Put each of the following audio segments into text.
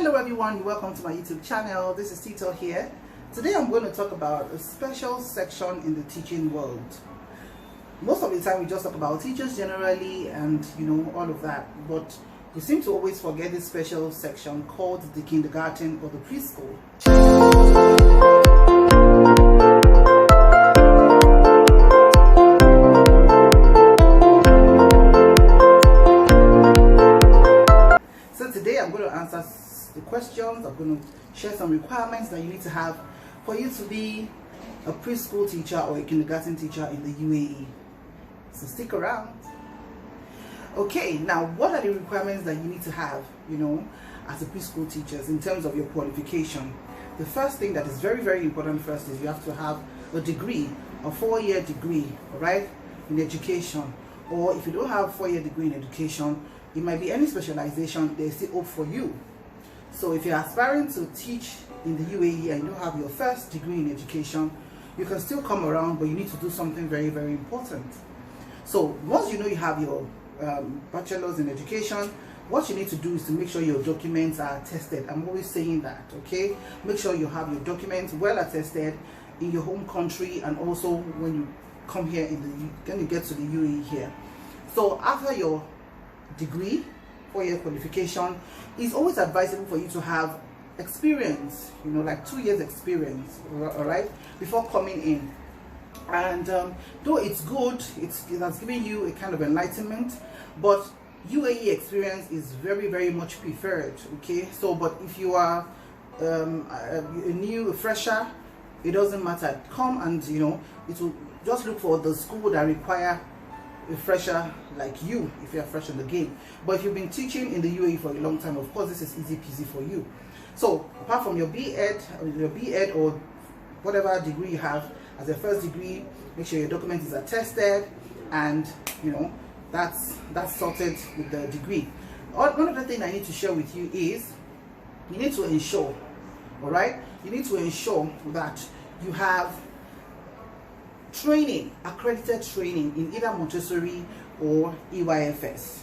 Hello everyone, welcome to my YouTube channel. This is Tito here. Today I'm going to talk about a special section in the teaching world. Most of the time we just talk about teachers generally and all of that, but we seem to always forget this special section called the kindergarten or the preschool. Today I'm going to answer the questions. I'm going to share some requirements that you need to have for you to be a preschool teacher or a kindergarten teacher in the UAE. So stick around. Okay, now what are the requirements that you need to have, as a preschool teacher in terms of your qualification? The first thing that is very, very important first is you have to have a degree, a 4-year degree, right, in education. Or if you don't have a 4-year degree in education, it might be any specialization, there's still hope for you. So if you're aspiring to teach in the UAE and you don't have your first degree in education, you can still come around, but you need to do something very, very important. So once you know you have your bachelor's in education, what you need to do is to make sure your documents are attested. I'm always saying that, okay? Make sure you have your documents well attested in your home country and also when you come here when you get to the UAE here. So after your degree, 4-year qualification, it's always advisable for you to have experience, like 2 years experience, all right, before coming in. And though it's good, it has given you a kind of enlightenment, but UAE experience is very, very much preferred, okay? So but if you are a fresher, it doesn't matter. Come and it will just look for the school that require a fresher like you if you're fresh in the game. But if you've been teaching in the UAE for a long time, of course this is easy peasy for you. So apart from your B.Ed or whatever degree you have as a first degree, make sure your document is attested and that's sorted with the degree. One other thing I need to share with you is you need to ensure, all right, you need to ensure that you have training, accredited training in either Montessori or EYFS.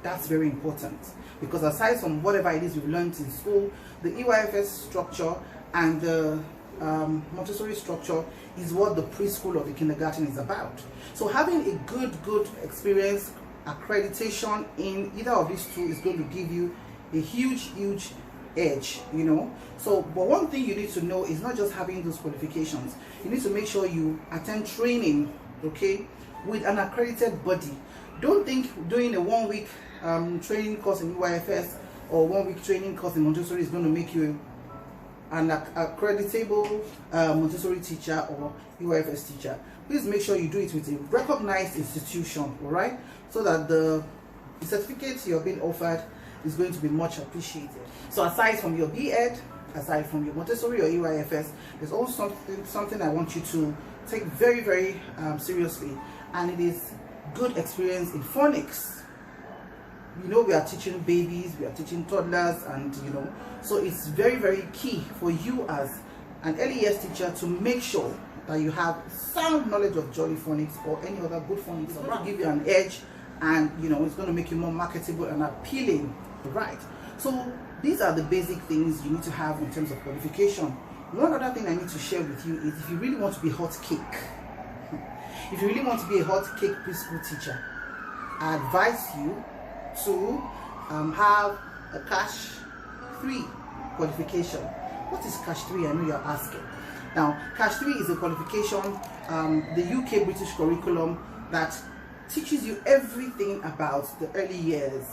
That's very important because aside from whatever it is you've learned in school, the EYFS structure and the Montessori structure is what the preschool or the kindergarten is about. So having a good experience, accreditation in either of these two is going to give you a huge edge, So but one thing you need to know is not just having those qualifications. You need to make sure you attend training, okay, with an accredited body. Don't think doing a 1-week training course in UYFS or 1-week training course in Montessori is going to make you an accreditable Montessori teacher or UYFS teacher. Please make sure you do it with a recognized institution, all right, so that the certificate you're being offered is going to be much appreciated. So aside from your B.Ed, aside from your Montessori or EYFS, there's also something I want you to take very, very seriously, and it is good experience in phonics. We are teaching babies, we are teaching toddlers, and so it's very, very key for you as an early years teacher to make sure that you have sound knowledge of Jolly Phonics or any other good phonics. It's going to give you an edge, and it's going to make you more marketable and appealing, right? So these are the basic things you need to have in terms of qualification. One other thing I need to share with you is if you really want to be hot cake, if you really want to be a hot cake preschool teacher, I advise you to have a Cash 3 qualification. What is Cash 3? I know you're asking. Now, Cash 3 is a qualification, the UK British curriculum that teaches you everything about the early years,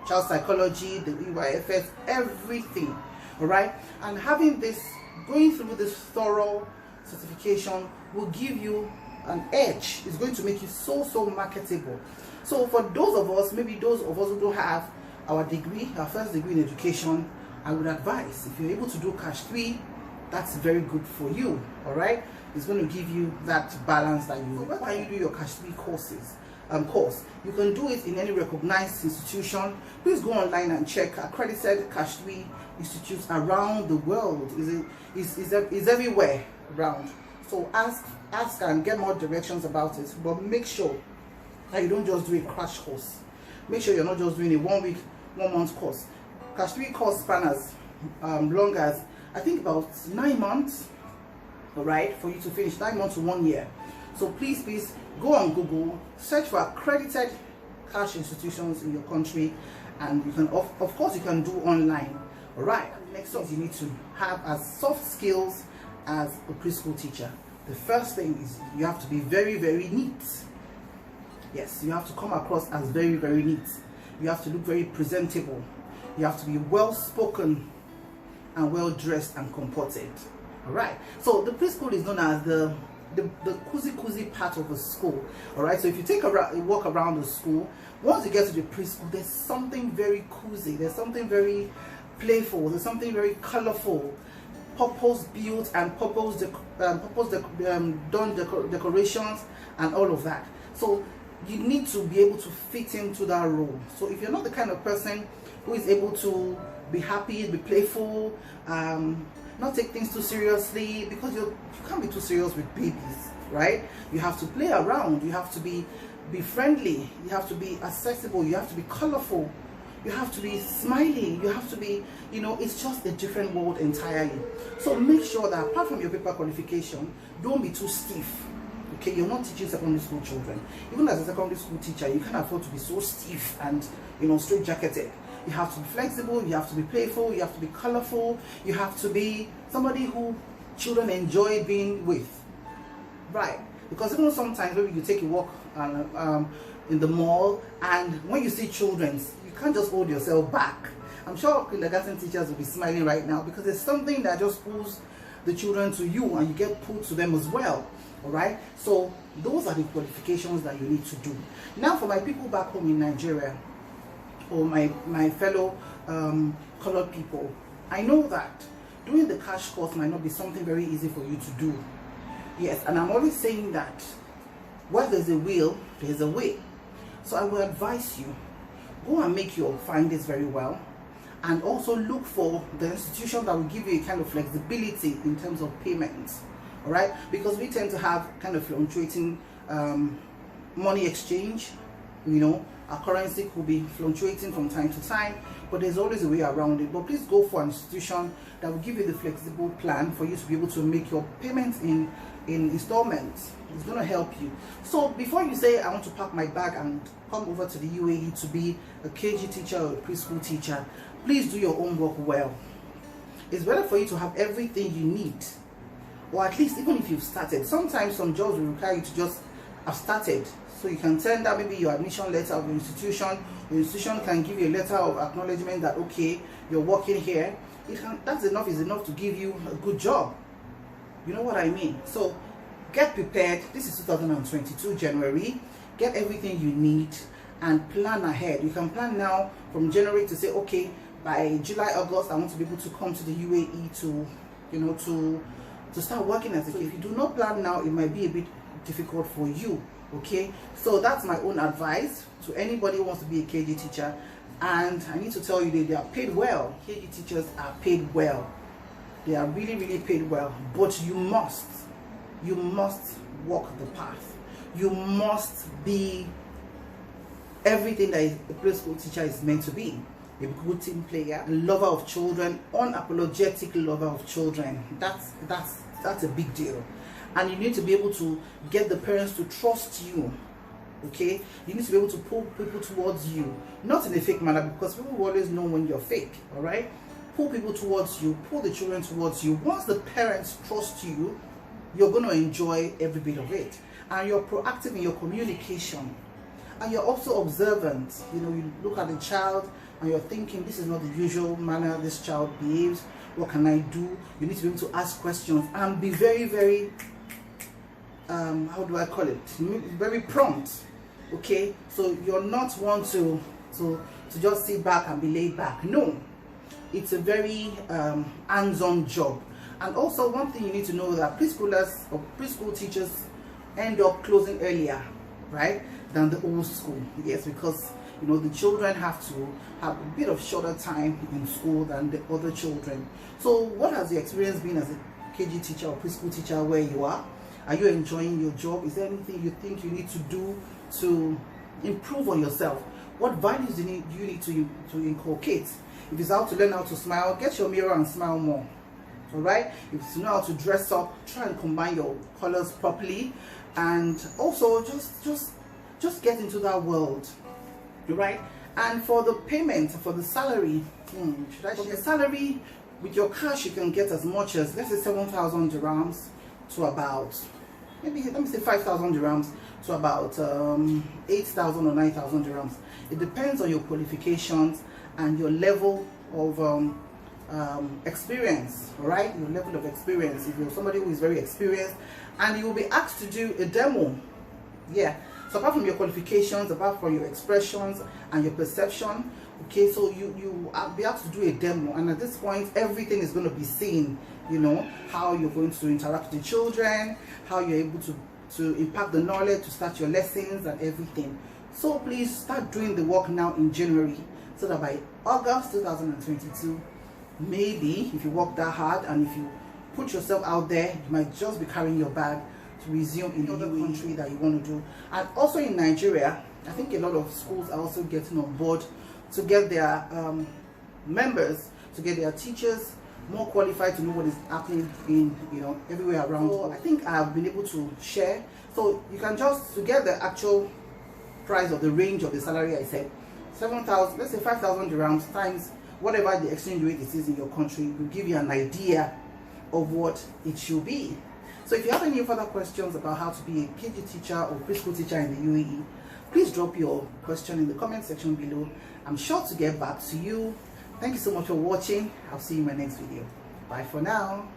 child psychology, the EYFS, everything, all right? And having this, going through this thorough certification will give you an edge. It's going to make you so marketable. So for those of us, maybe those of us who don't have our degree, our first degree in education, I would advise, if you're able to do Cash 3, that's very good for you, all right? It's going to give you that balance that you need. Where can you do your Cash 3 courses? You can do it in any recognized institution. Please go online and check accredited Cash 3 institutes around the world. Is everywhere around. So ask and get more directions about it, but make sure that you don't just do a crash course. Make sure you're not just doing a 1 week, 1 month course. cash 3 course span as long as, I think, about 9 months, all right, for you to finish. 9 months to 1 year. So please go on Google, search for accredited cash institutions in your country, and you can of course you can do online. All right, next thing you need to have as soft skills as a preschool teacher. The first thing is you have to be very, very neat. Yes, you have to come across as very, very neat. You have to look very presentable. You have to be well spoken and well dressed and comported. All right, so the preschool is known as the cozy part of the school. All right, so if you take a walk around the school, once you get to the preschool, there's something very cozy, there's something very playful, there's something very colorful, purpose built and purpose done decorations and all of that. So you need to be able to fit into that role. So if you're not the kind of person who is able to be happy, be playful, not take things too seriously, because you can't be too serious with babies, right? You have to play around, you have to be friendly, you have to be accessible, you have to be colorful, you have to be smiling, you have to be, you know, it's just a different world entirely. So make sure that apart from your paper qualification, don't be too stiff. Okay, you're not teaching secondary school children. Even as a secondary school teacher, you can't afford to be so stiff and, you know, straight jacketed. You have to be flexible, you have to be playful, you have to be colorful, you have to be somebody who children enjoy being with, right? Because even sometimes maybe you take a walk in the mall, and when you see children, you can't just hold yourself back. I'm sure kindergarten teachers will be smiling right now, because there's something that just pulls the children to you and you get pulled to them as well. All right, so those are the qualifications that you need to do. Now for my people back home in Nigeria, or my fellow colored people, I know that doing the cash course might not be something very easy for you to do. Yes, and I'm always saying that where there's a will, there's a way. So I will advise you, go and make your findings very well, and also look for the institution that will give you a kind of flexibility in terms of payments. All right, because we tend to have kind of fluctuating money exchange. You know, our currency could be fluctuating from time to time, but there's always a way around it. But please go for an institution that will give you the flexible plan for you to be able to make your payments in installments. It's going to help you. So before you say, I want to pack my bag and come over to the UAE to be a KG teacher or a preschool teacher, please do your homework well. It's better for you to have everything you need, or at least even if you've started. Sometimes some jobs will require you to just have started, so you can send out maybe your admission letter of the institution. The institution can give you a letter of acknowledgement that, okay, you're working here. That's enough, is enough to give you a good job. You know what I mean? So get prepared. This is 2022 January. Get everything you need and plan ahead. You can plan now from January to say, okay, by July, August, I want to be able to come to the UAE to, you know, to start working as a kid. If you do not plan now, it might be a bit difficult for you. Okay, so that's my own advice to anybody who wants to be a KG teacher. And I need to tell you that they are paid well. KG teachers are paid well. They are really, really paid well. But you must walk the path. You must be everything that a preschool teacher is meant to be. A good team player, a lover of children, unapologetic lover of children. That's a big deal. And you need to be able to get the parents to trust you. Okay, you need to be able to pull people towards you, not in a fake manner, because people will always know when you're fake. All right, pull people towards you, pull the children towards you. Once the parents trust you, you're going to enjoy every bit of it, and you're proactive in your communication, and you're also observant. You know, you look at the child and you're thinking, this is not the usual manner this child behaves. What can I do? You need to be able to ask questions and be very, very how do I call it, very prompt. Okay, so you're not one to just sit back and be laid back. No, it's a very hands-on job. And also one thing you need to know, that preschoolers or preschool teachers end up closing earlier, right, than the old school. Yes, because you know the children have to have a bit of shorter time in school than the other children. So what has the experience been as a KG teacher or preschool teacher where you are? Are you enjoying your job? Is there anything you think you need to do to improve on yourself? What values do you need to inculcate? If it's how to learn how to smile, get your mirror and smile more. All right. If you know how to dress up, try and combine your colors properly, and also just get into that world. All right. And for the payment, for the salary, should I share salary? With your cash, you can get as much as, let's say, 7,000 dirhams to about, maybe, let me say 5,000 dirhams to about 8,000 or 9,000 dirhams. It depends on your qualifications and your level of experience, all right? Your level of experience. If you're somebody who is very experienced, and you will be asked to do a demo, yeah. So apart from your qualifications, apart from your expressions and your perception, okay, so you will be asked to do a demo, and at this point everything is going to be seen. You know, how you're going to interact with the children, how you're able to impact the knowledge, to start your lessons and everything. So please start doing the work now in January, so that by August 2022, maybe if you work that hard and if you put yourself out there, you might just be carrying your bag to resume in the other country that you want to do. And also in Nigeria, I think a lot of schools are also getting on board to get their members, to get their teachers more qualified to know what is happening in, you know, everywhere around. So I think I have been able to share. So you can just, to get the actual price of the range of the salary I said, 7,000, let's say 5,000 dirhams times whatever the exchange rate it is in your country, will give you an idea of what it should be. So if you have any further questions about how to be a KG teacher or preschool teacher in the UAE, please drop your question in the comment section below. I'm sure to get back to you. Thank you so much for watching. I'll see you in my next video. Bye for now.